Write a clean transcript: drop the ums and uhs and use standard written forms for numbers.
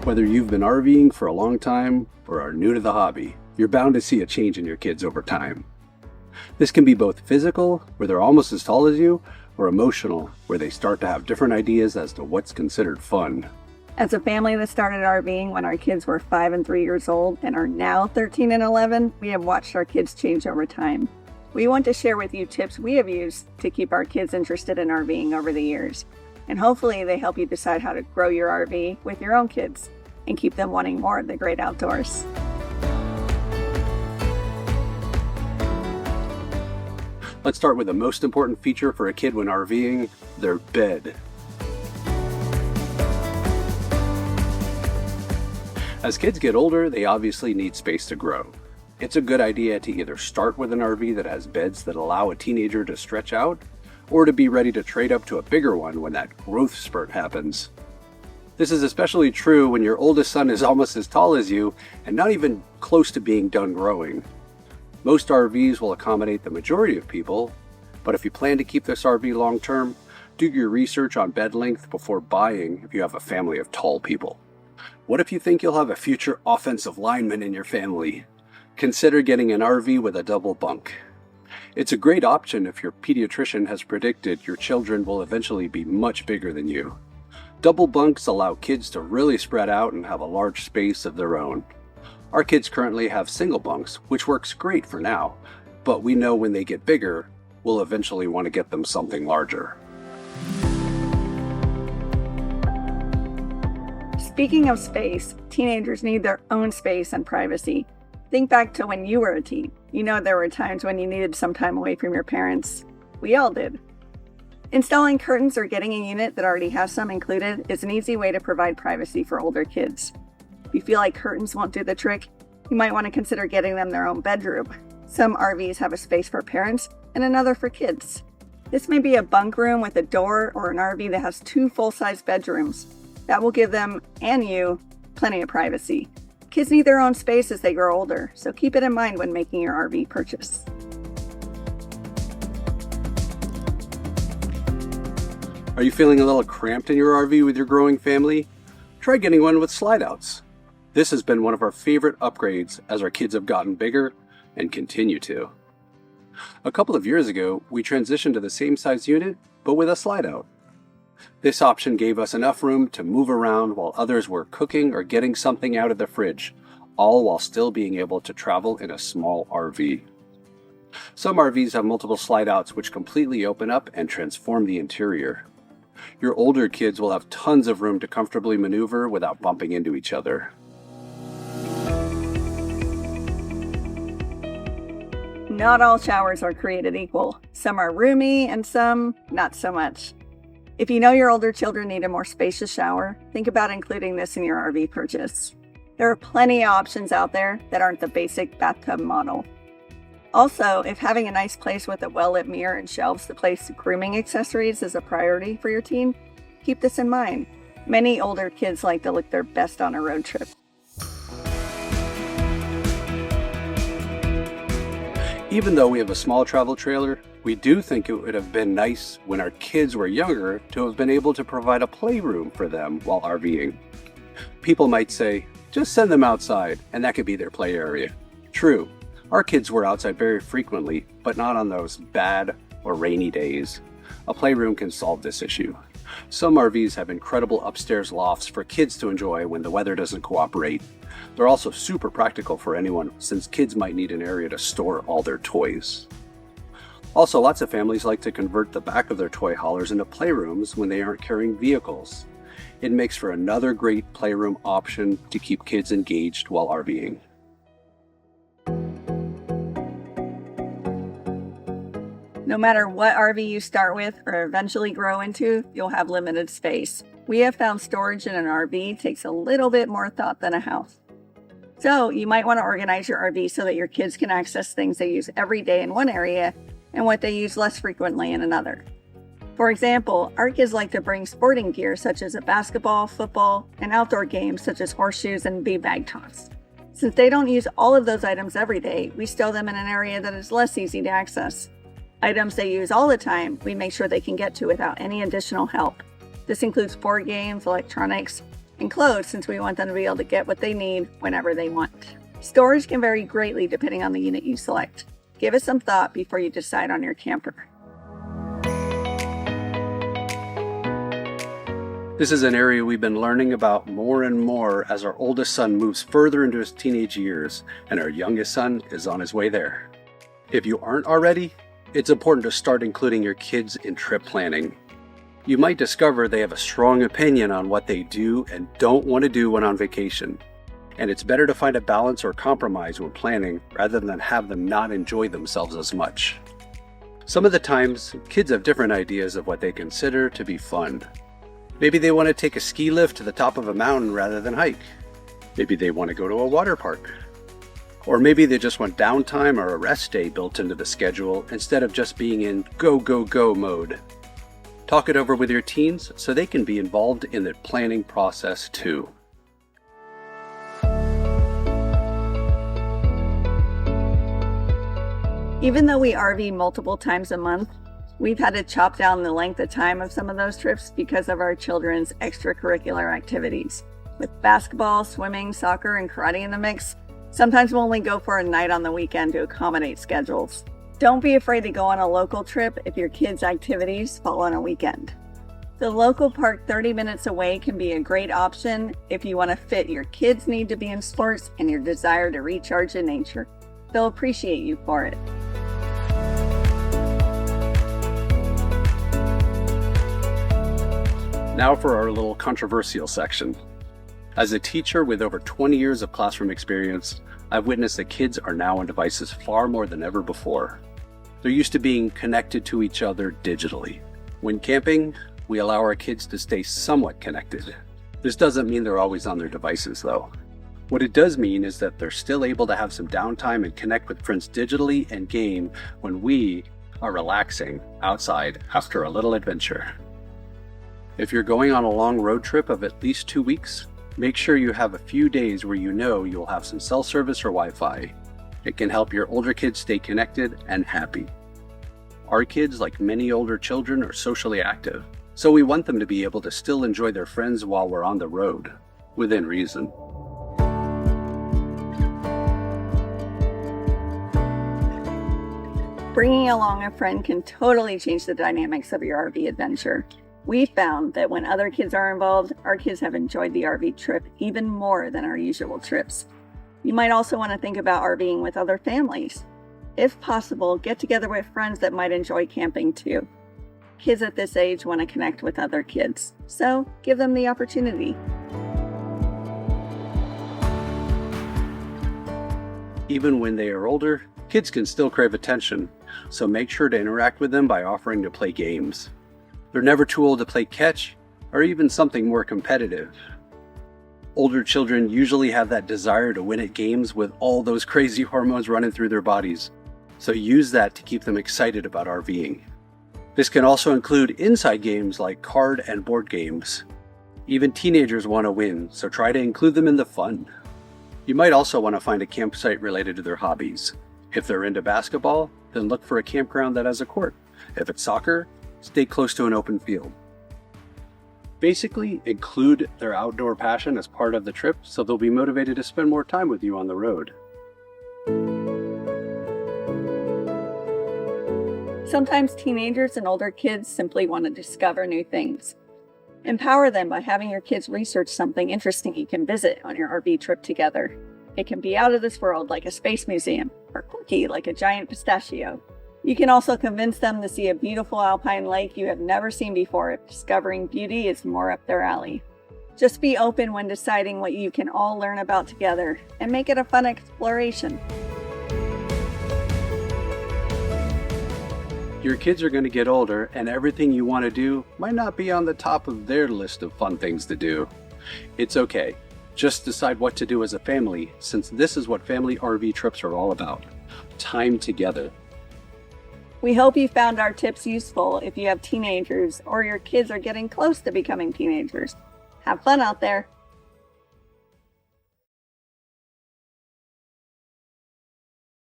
Whether you've been RVing for a long time or are new to the hobby, you're bound to see a change in your kids over time. This can be both physical, where they're almost as tall as you, or emotional, where they start to have different ideas as to what's considered fun. As a family that started RVing when our kids were 5 and 3 years old and are now 13 and 11, we have watched our kids change over time. We want to share with you tips we have used to keep our kids interested in RVing over the years. And hopefully they help you decide how to grow your RV with your own kids and keep them wanting more of the great outdoors. Let's start with the most important feature for a kid when RVing, their bed. As kids get older, they obviously need space to grow. It's a good idea to either start with an RV that has beds that allow a teenager to stretch out, or to be ready to trade up to a bigger one when that growth spurt happens. This is especially true when your oldest son is almost as tall as you and not even close to being done growing. Most RVs will accommodate the majority of people, but if you plan to keep this RV long term, do your research on bed length before buying if you have a family of tall people. What if you think you'll have a future offensive lineman in your family? Consider getting an RV with a double bunk. It's a great option if your pediatrician has predicted your children will eventually be much bigger than you. Double bunks allow kids to really spread out and have a large space of their own. Our kids currently have single bunks, which works great for now, but we know when they get bigger, we'll eventually want to get them something larger. Speaking of space, teenagers need their own space and privacy. Think back to when you were a teen. You know there were times when you needed some time away from your parents. We all did. Installing curtains or getting a unit that already has some included is an easy way to provide privacy for older kids. If you feel like curtains won't do the trick, you might want to consider getting them their own bedroom. Some RVs have a space for parents and another for kids. This may be a bunk room with a door or an RV that has 2 full-size bedrooms. That will give them and you plenty of privacy. Kids need their own space as they grow older, so keep it in mind when making your RV purchase. Are you feeling a little cramped in your RV with your growing family? Try getting one with slide-outs. This has been one of our favorite upgrades as our kids have gotten bigger and continue to. A couple of years ago, we transitioned to the same size unit, but with a slide-out. This option gave us enough room to move around while others were cooking or getting something out of the fridge, all while still being able to travel in a small RV. Some RVs have multiple slide-outs which completely open up and transform the interior. Your older kids will have tons of room to comfortably maneuver without bumping into each other. Not all showers are created equal. Some are roomy and some not so much. If you know your older children need a more spacious shower, think about including this in your RV purchase. There are plenty of options out there that aren't the basic bathtub model. Also, if having a nice place with a well-lit mirror and shelves to place grooming accessories is a priority for your teen, keep this in mind. Many older kids like to look their best on a road trip. Even though we have a small travel trailer, we do think it would have been nice when our kids were younger to have been able to provide a playroom for them while RVing. People might say, just send them outside and that could be their play area. True, our kids were outside very frequently, but not on those bad or rainy days. A playroom can solve this issue. Some RVs have incredible upstairs lofts for kids to enjoy when the weather doesn't cooperate. They're also super practical for anyone since kids might need an area to store all their toys. Also, lots of families like to convert the back of their toy haulers into playrooms when they aren't carrying vehicles. It makes for another great playroom option to keep kids engaged while RVing. No matter what RV you start with or eventually grow into, you'll have limited space. We have found storage in an RV takes a little bit more thought than a house. So you might want to organize your RV so that your kids can access things they use every day in one area and what they use less frequently in another. For example, our kids like to bring sporting gear such as a basketball, football, and outdoor games such as horseshoes and beanbag toss. Since they don't use all of those items every day, we stow them in an area that is less easy to access. Items they use all the time, we make sure they can get to without any additional help. This includes board games, electronics, And clothes, since we want them to be able to get what they need whenever they want. Storage can vary greatly depending on the unit you select. Give it some thought before you decide on your camper. This is an area we've been learning about more and more as our oldest son moves further into his teenage years, and our youngest son is on his way there. If you aren't already, it's important to start including your kids in trip planning. You might discover they have a strong opinion on what they do and don't want to do when on vacation. And it's better to find a balance or compromise when planning rather than have them not enjoy themselves as much. Some of the times, kids have different ideas of what they consider to be fun. Maybe they want to take a ski lift to the top of a mountain rather than hike. Maybe they want to go to a water park. Or maybe they just want downtime or a rest day built into the schedule instead of just being in go, go, go mode. Talk it over with your teens so they can be involved in the planning process too. Even though we RV multiple times a month, we've had to chop down the length of time of some of those trips because of our children's extracurricular activities. With basketball, swimming, soccer, and karate in the mix, sometimes we'll only go for a night on the weekend to accommodate schedules. Don't be afraid to go on a local trip if your kids' activities fall on a weekend. The local park 30 minutes away can be a great option if you want to fit your kids' need to be in sports and your desire to recharge in nature. They'll appreciate you for it. Now for our little controversial section. As a teacher with over 20 years of classroom experience, I've witnessed that kids are now on devices far more than ever before. They're used to being connected to each other digitally. When camping, we allow our kids to stay somewhat connected. This doesn't mean they're always on their devices though. What it does mean is that they're still able to have some downtime and connect with friends digitally and game when we are relaxing outside after a little adventure. If you're going on a long road trip of at least 2 weeks, make sure you have a few days where you know you'll have some cell service or Wi-Fi. It can help your older kids stay connected and happy. Our kids, like many older children, are socially active, so we want them to be able to still enjoy their friends while we're on the road, within reason. Bringing along a friend can totally change the dynamics of your RV adventure. We found that when other kids are involved, our kids have enjoyed the RV trip even more than our usual trips. You might also want to think about RVing with other families. If possible, get together with friends that might enjoy camping too. Kids at this age want to connect with other kids, so give them the opportunity. Even when they are older, kids can still crave attention, so make sure to interact with them by offering to play games. They're never too old to play catch, or even something more competitive. Older children usually have that desire to win at games with all those crazy hormones running through their bodies, so use that to keep them excited about RVing. This can also include inside games like card and board games. Even teenagers want to win, so try to include them in the fun. You might also want to find a campsite related to their hobbies. If they're into basketball, then look for a campground that has a court. If it's soccer, stay close to an open field. Basically, include their outdoor passion as part of the trip so they'll be motivated to spend more time with you on the road. Sometimes teenagers and older kids simply want to discover new things. Empower them by having your kids research something interesting you can visit on your RV trip together. It can be out of this world like a space museum, or quirky like a giant pistachio. You can also convince them to see a beautiful alpine lake you have never seen before if discovering beauty is more up their alley. Just be open when deciding what you can all learn about together and make it a fun exploration. Your kids are going to get older, and everything you want to do might not be on the top of their list of fun things to do. It's okay. Just decide what to do as a family, since this is what family RV trips are all about. Time together. We hope you found our tips useful if you have teenagers or your kids are getting close to becoming teenagers. Have fun out there.